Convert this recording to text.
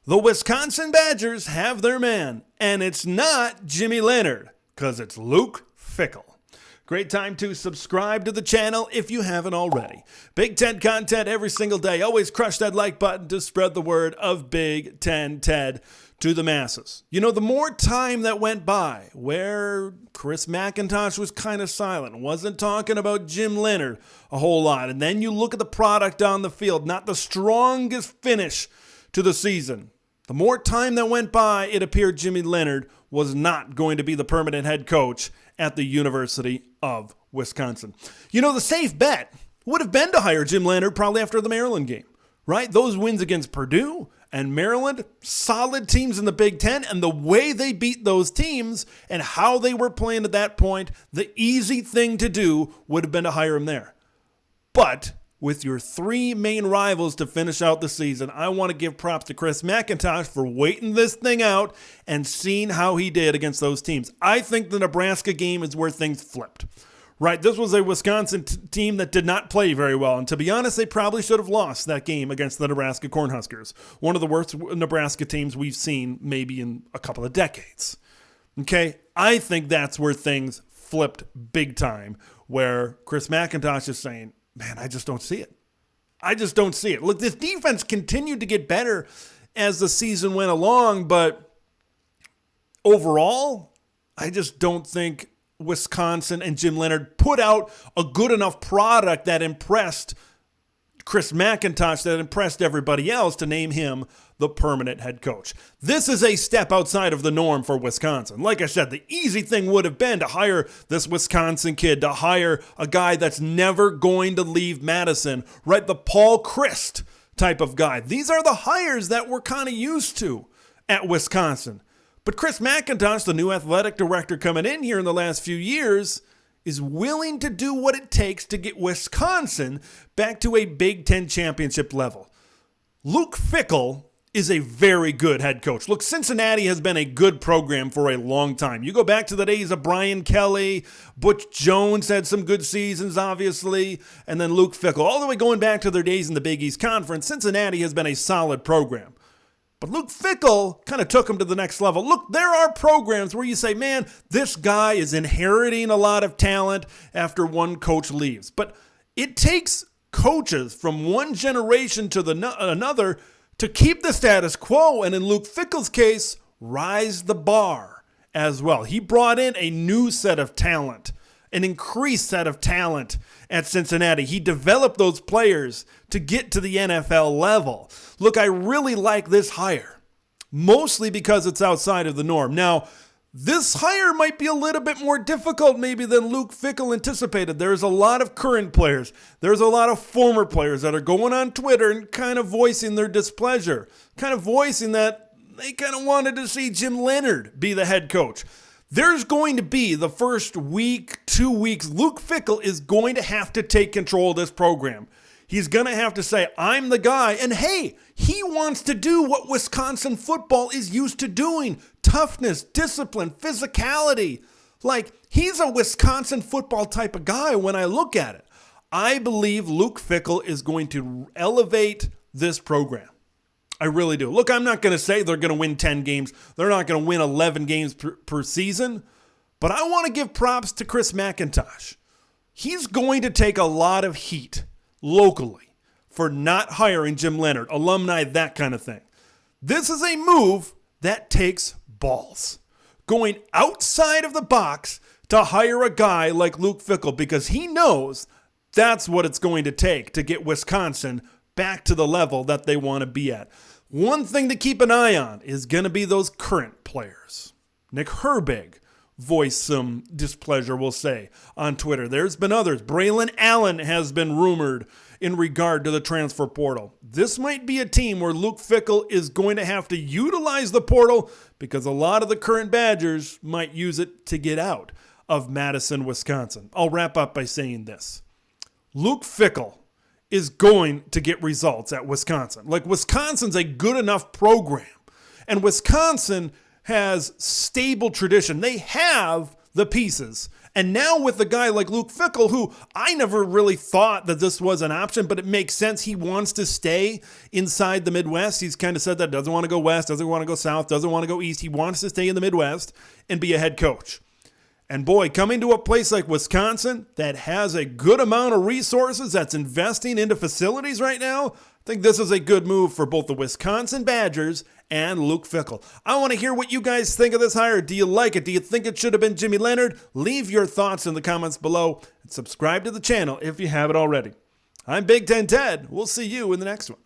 The Wisconsin Badgers have their man, and it's not Jimmy Leonhard, because it's Luke Fickell. Great time to subscribe to the channel if you haven't already. Big Ten content every single day. Always crush that like button to spread the word of Big Ten Ted to the masses. You know, the more time that went by where Chris McIntosh was kind of silent, wasn't talking about Jim Leonhard a whole lot, and then you look at the product on the field, not the strongest finish to the season. The more time that went by, it appeared Jimmy Leonhard was not going to be the permanent head coach at the University of Wisconsin. You know, the safe bet would have been to hire Jim Leonhard probably after the Maryland game, right? Those wins against Purdue and Maryland, solid teams in the Big Ten, and the way they beat those teams and how they were playing at that point, the easy thing to do would have been to hire him there. But with your three main rivals to finish out the season, I want to give props to Chris McIntosh for waiting this thing out and seeing how he did against those teams. I think the Nebraska game is where things flipped. Right, this was a Wisconsin team that did not play very well, and to be honest, they probably should have lost that game against the Nebraska Cornhuskers, one of the worst Nebraska teams we've seen maybe in a couple of decades. Okay, I think that's where things flipped big time, where Chris McIntosh is saying, man, I just don't see it. I just don't see it. Look, this defense continued to get better as the season went along, but overall, I just don't think Wisconsin and Jim Leonhard put out a good enough product that impressed Chris McIntosh, that impressed everybody else to name him the permanent head coach. This is a step outside of the norm for Wisconsin. Like I said, the easy thing would have been to hire this Wisconsin kid, to hire a guy that's never going to leave Madison, right? The Paul Chryst type of guy. These are the hires that we're kind of used to at Wisconsin. But Chris McIntosh, the new athletic director coming in here in the last few years, is willing to do what it takes to get Wisconsin back to a Big Ten championship level. Luke Fickell is a very good head coach. Look, Cincinnati has been a good program for a long time. You go back to the days of Brian Kelly, Butch Jones had some good seasons, obviously, and then Luke Fickell. All the way going back to their days in the Big East Conference, Cincinnati has been a solid program. But Luke Fickell kind of took him to the next level. Look, there are programs where you say, man, this guy is inheriting a lot of talent after one coach leaves. But it takes coaches from one generation to another to keep the status quo, and in Luke Fickell's case, rise the bar as well. He brought in a new set of talent, an increased set of talent at Cincinnati. He developed those players to get to the NFL level. Look, I really like this hire, mostly because it's outside of the norm. Now, this hire might be a little bit more difficult maybe than Luke Fickell anticipated. There's a lot of current players. There's a lot of former players that are going on Twitter and kind of voicing their displeasure, kind of voicing that they kind of wanted to see Jim Leonhard be the head coach. There's going to be the first week, 2 weeks, Luke Fickell is going to have to take control of this program. He's going to have to say, I'm the guy. And hey, he wants to do what Wisconsin football is used to doing. Toughness, discipline, physicality. Like, he's a Wisconsin football type of guy when I look at it. I believe Luke Fickell is going to elevate this program. I really do. Look, I'm not going to say they're going to win 10 games. They're not going to win 11 games per season. But I want to give props to Chris McIntosh. He's going to take a lot of heat locally for not hiring Jim Leonhard, alumni, that kind of thing. This is a move that takes balls. Going outside of the box to hire a guy like Luke Fickell, because he knows that's what it's going to take to get Wisconsin back to the level that they want to be at. One thing to keep an eye on is going to be those current players. Nick Herbig voiced some displeasure, we'll say, on Twitter. There's been others. Braylon Allen has been rumored in regard to the transfer portal. This might be a team where Luke Fickell is going to have to utilize the portal because a lot of the current Badgers might use it to get out of Madison, Wisconsin. I'll wrap up by saying this. Luke Fickell is going to get results at Wisconsin. Like, Wisconsin's a good enough program, and Wisconsin has stable tradition. They have the pieces And now with a guy like Luke Fickell, who I never really thought that this was an option, but it makes sense. He wants to stay inside the Midwest. He's kind of said that, doesn't want to go west, doesn't want to go south, doesn't want to go east. He wants to stay in the Midwest and be a head coach. And boy, coming to a place like Wisconsin that has a good amount of resources, that's investing into facilities right now, I think this is a good move for both the Wisconsin Badgers and Luke Fickell. I want to hear what you guys think of this hire. Do you like it? Do you think it should have been Jimmy Leonhard? Leave your thoughts in the comments below and subscribe to the channel if you haven't already. I'm Big Ten Ted. We'll see you in the next one.